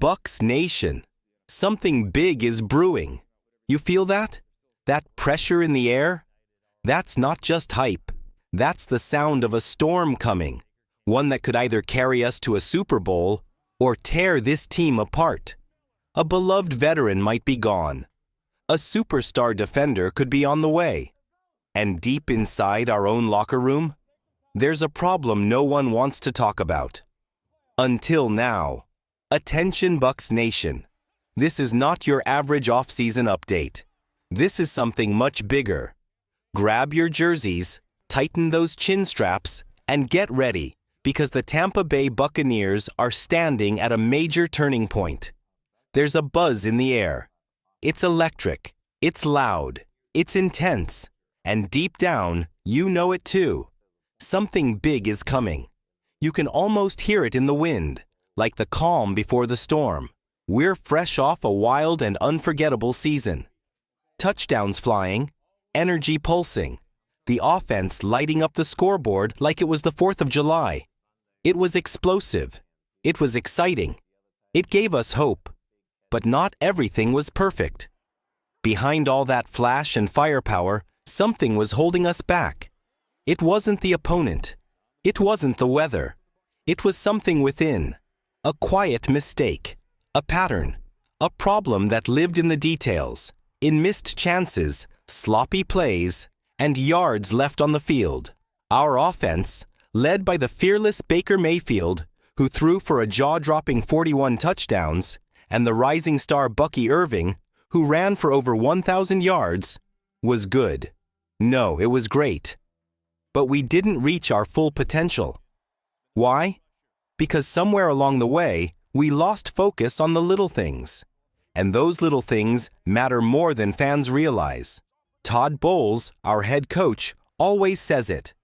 Bucs Nation, something big is brewing. You feel that? That pressure in the air? That's not just hype. That's the sound of a storm coming, one that could either carry us to a Super Bowl or tear this team apart. A beloved veteran might be gone. A superstar defender could be on the way. And deep inside our own locker room, there's a problem no one wants to talk about. Until now. Attention Bucs Nation. This is not your average off-season update. This is something much bigger. Grab your jerseys, tighten those chin straps, and get ready, because the Tampa Bay Buccaneers are standing at a major turning point. There's a buzz in the air. It's electric, it's loud, it's intense, and deep down, you know it too. Something big is coming. You can almost hear it in the wind, like the calm before the storm. We're fresh off a wild and unforgettable season. Touchdowns flying, energy pulsing, the offense lighting up the scoreboard like it was the 4th of July. It was explosive. It was exciting. It gave us hope. But not everything was perfect. Behind all that flash and firepower, something was holding us back. It wasn't the opponent. It wasn't the weather. It was something within. A quiet mistake. A pattern. A problem that lived in the details, in missed chances, sloppy plays, and yards left on the field. Our offense, led by the fearless Baker Mayfield, who threw for a jaw-dropping 41 touchdowns, and the rising star Bucky Irving, who ran for over 1,000 yards, was good. No, it was great. But we didn't reach our full potential. Why? Because somewhere along the way, we lost focus on the little things. And those little things matter more than fans realize. Todd Bowles, our head coach, always says it.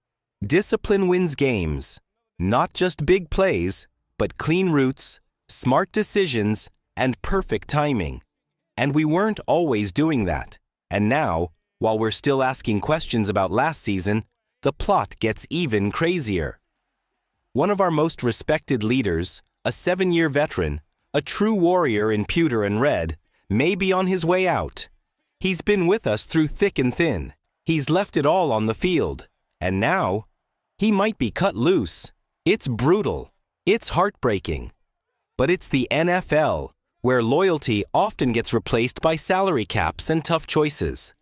Discipline wins games. Not just big plays, but clean routes, smart decisions, and perfect timing. And we weren't always doing that. And now, while we're still asking questions about last season, the plot gets even crazier. One of our most respected leaders, a 7-year veteran, a true warrior in pewter and red, may be on his way out. He's been with us through thick and thin. He's left it all on the field. And now, he might be cut loose. It's brutal. It's heartbreaking. But it's the NFL, where loyalty often gets replaced by salary caps and tough choices.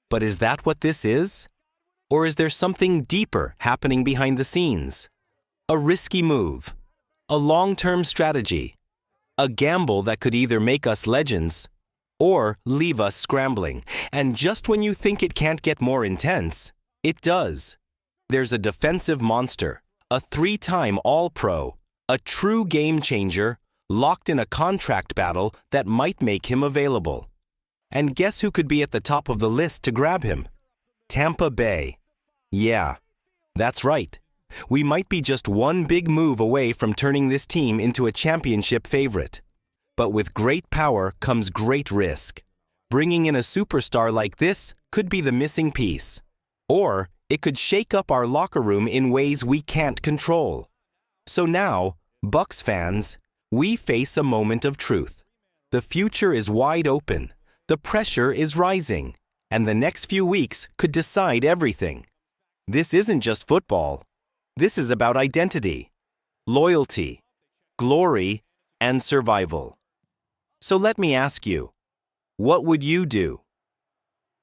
But is that what this is? Or is there something deeper happening behind the scenes? A risky move, a long-term strategy, a gamble that could either make us legends or leave us scrambling. And just when you think it can't get more intense, it does. There's a defensive monster, a 3-time All-Pro, a true game changer, locked in a contract battle that might make him available. And guess who could be at the top of the list to grab him? Tampa Bay. Yeah, that's right. We might be just one big move away from turning this team into a championship favorite. But with great power comes great risk. Bringing in a superstar like this could be the missing piece. Or it could shake up our locker room in ways we can't control. So now, Bucs fans, we face a moment of truth. The future is wide open. The pressure is rising. And the next few weeks could decide everything. This isn't just football. This is about identity, loyalty, glory, and survival. So let me ask you, what would you do?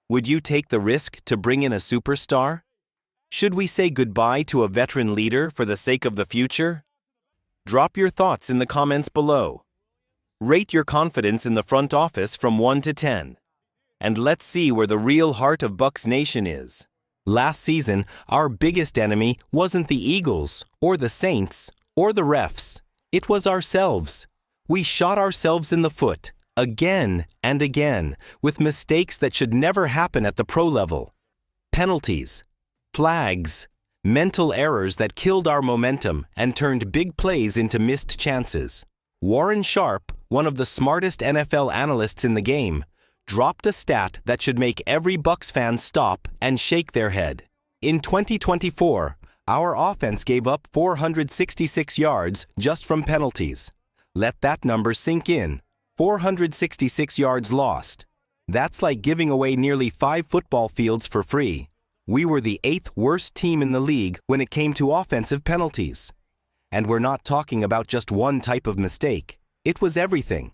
Would you take the risk to bring in a superstar? Should we say goodbye to a veteran leader for the sake of the future? Drop your thoughts in the comments below. Rate your confidence in the front office from 1 to 10. And let's see where the real heart of Bucs Nation is. Last season, our biggest enemy wasn't the Eagles, or the Saints, or the refs. It was ourselves. We shot ourselves in the foot, again and again, with mistakes that should never happen at the pro level. Penalties, flags, mental errors that killed our momentum and turned big plays into missed chances. Warren Sharp, one of the smartest NFL analysts in the game, dropped a stat that should make every Bucs fan stop and shake their head. In 2024, our offense gave up 466 yards just from penalties. Let that number sink in. 466 yards lost. That's like giving away nearly 5 football fields for free. We were the 8th worst team in the league when it came to offensive penalties. And we're not talking about just one type of mistake. It was everything.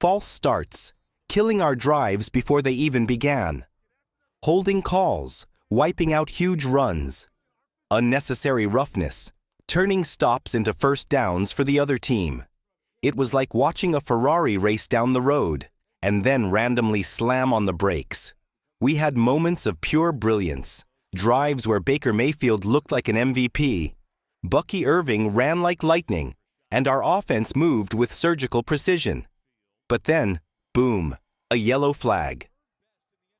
False starts, killing our drives before they even began. Holding calls, wiping out huge runs. Unnecessary roughness, turning stops into first downs for the other team. It was like watching a Ferrari race down the road and then randomly slam on the brakes. We had moments of pure brilliance, drives where Baker Mayfield looked like an MVP, Bucky Irving ran like lightning, and our offense moved with surgical precision. But then, boom, a yellow flag.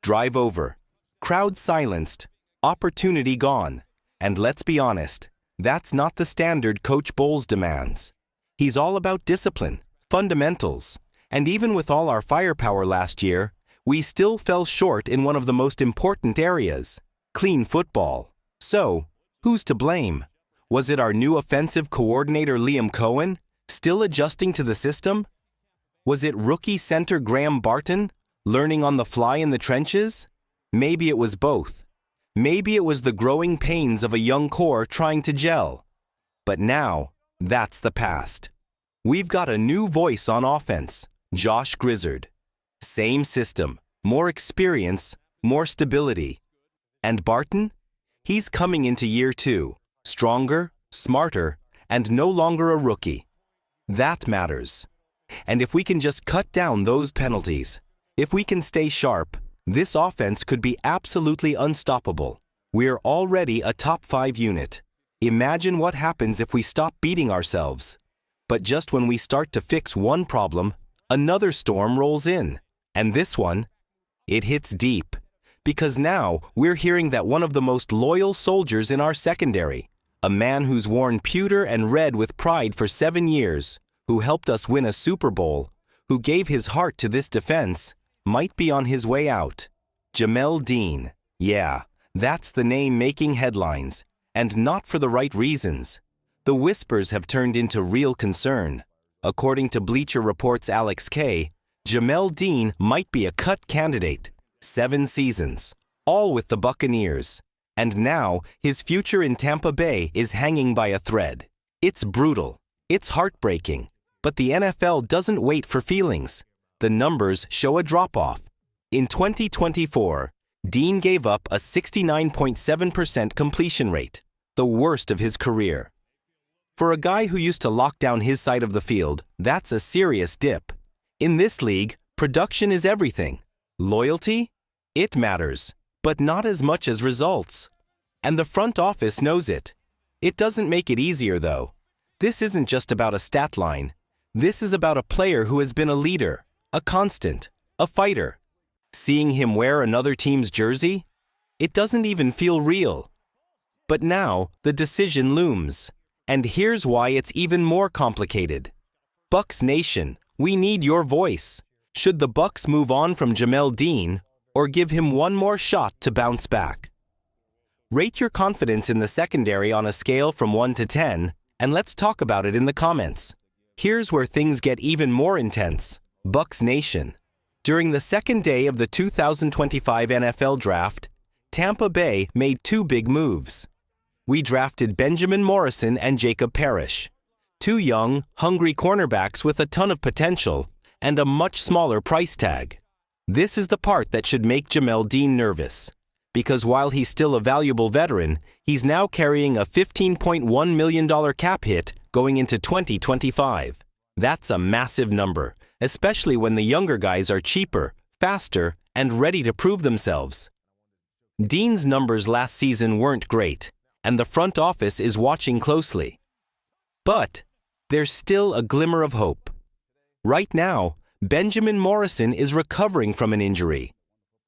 Drive over. Crowd silenced. Opportunity gone. And let's be honest, that's not the standard Coach Bowles demands. He's all about discipline, fundamentals, and even with all our firepower last year, we still fell short in one of the most important areas, clean football. So, who's to blame? Was it our new offensive coordinator Liam Cohen, still adjusting to the system? Was it rookie center Graham Barton, learning on the fly in the trenches? Maybe it was both. Maybe it was the growing pains of a young core trying to gel. But now, that's the past. We've got a new voice on offense, Josh Grizzard. Same system, more experience, more stability. And Barton? He's coming into year 2, stronger, smarter, and no longer a rookie. That matters. And if we can just cut down those penalties, if we can stay sharp, this offense could be absolutely unstoppable. We're already a top 5 unit. Imagine what happens if we stop beating ourselves. But just when we start to fix one problem, another storm rolls in. And this one, it hits deep. Because now we're hearing that one of the most loyal soldiers in our secondary, a man who's worn pewter and red with pride for 7 years, who helped us win a Super Bowl, who gave his heart to this defense, might be on his way out. Jamal Dean. Yeah, that's the name making headlines, and not for the right reasons. The whispers have turned into real concern. According to Bleacher Report's Alex Kay, Jamal Dean might be a cut candidate. 7 seasons, all with the Buccaneers. And now, his future in Tampa Bay is hanging by a thread. It's brutal. It's heartbreaking. But the NFL doesn't wait for feelings. The numbers show a drop-off. In 2024, Dean gave up a 69.7% completion rate, the worst of his career. For a guy who used to lock down his side of the field, that's a serious dip. In this league, production is everything. Loyalty? It matters, but not as much as results. And the front office knows it. It doesn't make it easier, though. This isn't just about a stat line. This is about a player who has been a leader, a constant, a fighter. Seeing him wear another team's jersey? It doesn't even feel real. But now, the decision looms. And here's why it's even more complicated. Bucs Nation, we need your voice. Should the Bucs move on from Jamal Dean or give him one more shot to bounce back? Rate your confidence in the secondary on a scale from 1 to 10, and let's talk about it in the comments. Here's where things get even more intense. Bucs Nation. During the second day of the 2025 NFL Draft, Tampa Bay made 2 big moves. We drafted Benjamin Morrison and Jacob Parrish, 2 young, hungry cornerbacks with a ton of potential and a much smaller price tag. This is the part that should make Jamal Dean nervous, because while he's still a valuable veteran, he's now carrying a $15.1 million cap hit going into 2025. That's a massive number, especially when the younger guys are cheaper, faster, and ready to prove themselves. Dean's numbers last season weren't great, and the front office is watching closely. But there's still a glimmer of hope. Right now, Benjamin Morrison is recovering from an injury.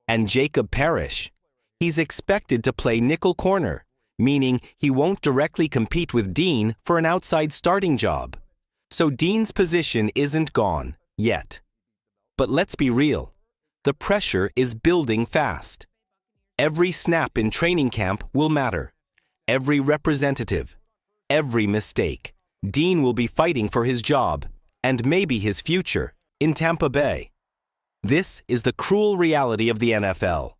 And Jacob Parrish, he's expected to play nickel corner, meaning he won't directly compete with Dean for an outside starting job. So Dean's position isn't gone, yet. But let's be real. The pressure is building fast. Every snap in training camp will matter. Every representative. Every mistake. Dean will be fighting for his job. and maybe his future in Tampa Bay. This is the cruel reality of the NFL.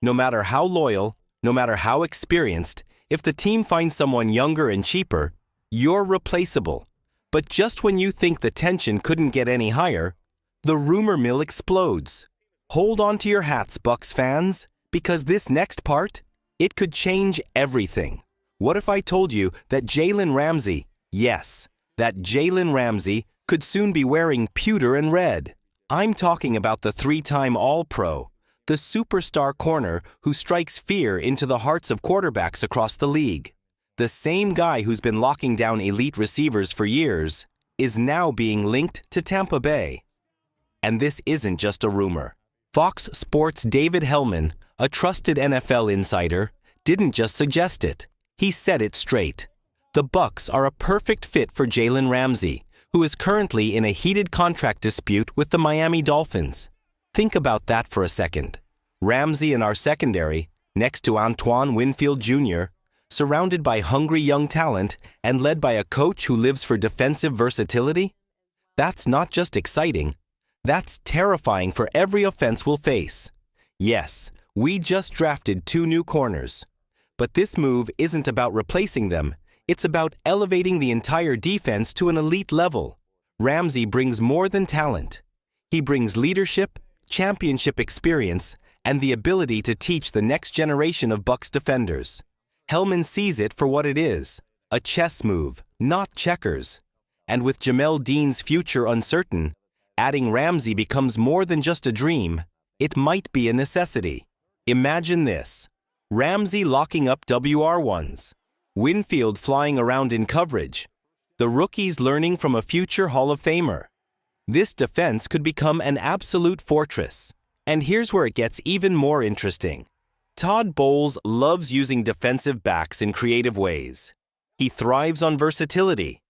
No matter how loyal, no matter how experienced, if the team finds someone younger and cheaper, you're replaceable. But just when you think the tension couldn't get any higher, the rumor mill explodes. Hold on to your hats, Bucs fans, because this next part, it could change everything. What if I told you that Jaylen Ramsay, yes, that Jaylen Ramsay could soon be wearing pewter and red? I'm talking about the three-time All-Pro, the superstar corner who strikes fear into the hearts of quarterbacks across the league. The same guy who's been locking down elite receivers for years is now being linked to Tampa Bay. And this isn't just a rumor. Fox Sports' David Hellman, a trusted NFL insider, didn't just suggest it. He said it straight. The Bucs are a perfect fit for Jaylen Ramsay, who is currently in a heated contract dispute with the Miami Dolphins. Think about that for a second. Ramsay in our secondary, next to Antoine Winfield Jr., surrounded by hungry young talent and led by a coach who lives for defensive versatility? That's not just exciting. That's terrifying for every offense we'll face. Yes, we just drafted 2 new corners. But this move isn't about replacing them. It's about elevating the entire defense to an elite level. Ramsay brings more than talent. He brings leadership, championship experience, and the ability to teach the next generation of Bucs defenders. Hellman sees it for what it is, a chess move, not checkers. And with Jamal Dean's future uncertain, adding Ramsay becomes more than just a dream. It might be a necessity. Imagine this. Ramsay locking up WR1s. Winfield flying around in coverage. The rookies learning from a future Hall of Famer. This defense could become an absolute fortress. And here's where it gets even more interesting. Todd Bowles loves using defensive backs in creative ways. He thrives on versatility.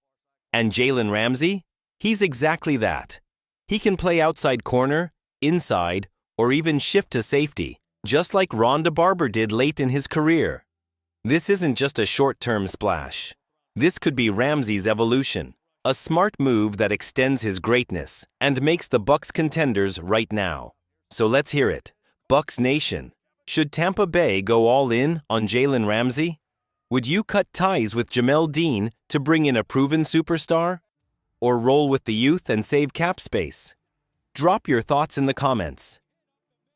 And Jaylen Ramsay? He's exactly that. He can play outside corner, inside, or even shift to safety, just like Rhonda Barber did late in his career. This isn't just a short-term splash. This could be Ramsay's evolution, a smart move that extends his greatness and makes the Bucs contenders right now. So let's hear it. Bucs Nation, should Tampa Bay go all in on Jaylen Ramsay? Would you cut ties with Jamal Dean to bring in a proven superstar? Or roll with the youth and save cap space? Drop your thoughts in the comments.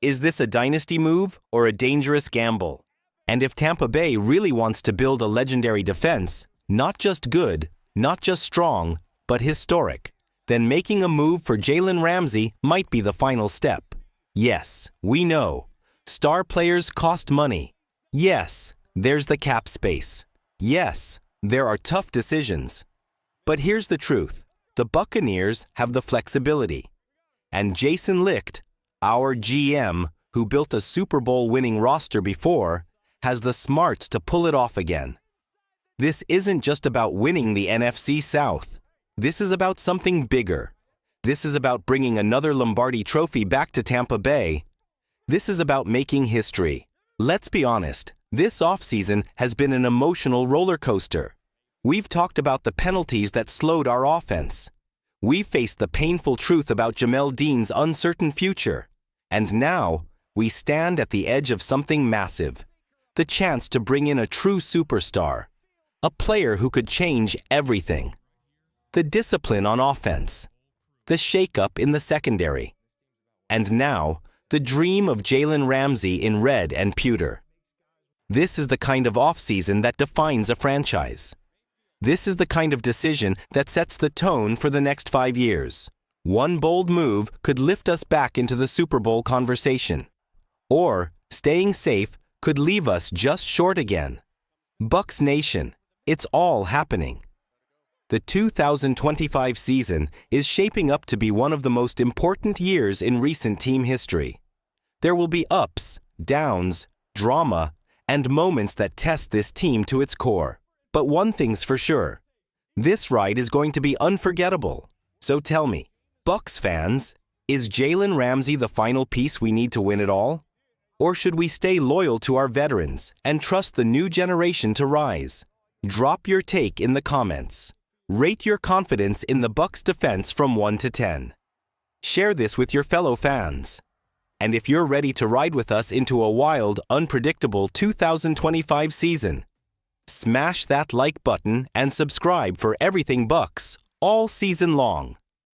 Is this a dynasty move or a dangerous gamble? And if Tampa Bay really wants to build a legendary defense, not just good, not just strong, but historic, then making a move for Jaylen Ramsay might be the final step. Yes, we know. Star players cost money. Yes, there's the cap space. Yes, there are tough decisions. But here's the truth. The Buccaneers have the flexibility. And Jason Licht, our GM, who built a Super Bowl winning roster before, has the smarts to pull it off again. This isn't just about winning the NFC South. This is about something bigger. This is about bringing another Lombardi trophy back to Tampa Bay. This is about making history. Let's be honest, this offseason has been an emotional roller coaster. We've talked about the penalties that slowed our offense. We faced the painful truth about Jamal Dean's uncertain future. And now, we stand at the edge of something massive. The chance to bring in a true superstar. A player who could change everything. The discipline on offense. The shakeup in the secondary. And now, the dream of Jaylen Ramsay in red and pewter. This is the kind of offseason that defines a franchise. This is the kind of decision that sets the tone for the next 5 years. One bold move could lift us back into the Super Bowl conversation. Or, staying safe could leave us just short again. Bucs Nation, it's all happening. The 2025 season is shaping up to be one of the most important years in recent team history. There will be ups, downs, drama, and moments that test this team to its core. But one thing's for sure. This ride is going to be unforgettable. So tell me, Bucs fans, is Jaylen Ramsay the final piece we need to win it all? Or should we stay loyal to our veterans and trust the new generation to rise? Drop your take in the comments. Rate your confidence in the Bucs defense from 1 to 10. Share this with your fellow fans. And if you're ready to ride with us into a wild, unpredictable 2025 season, smash that like button and subscribe for everything Bucs all season long.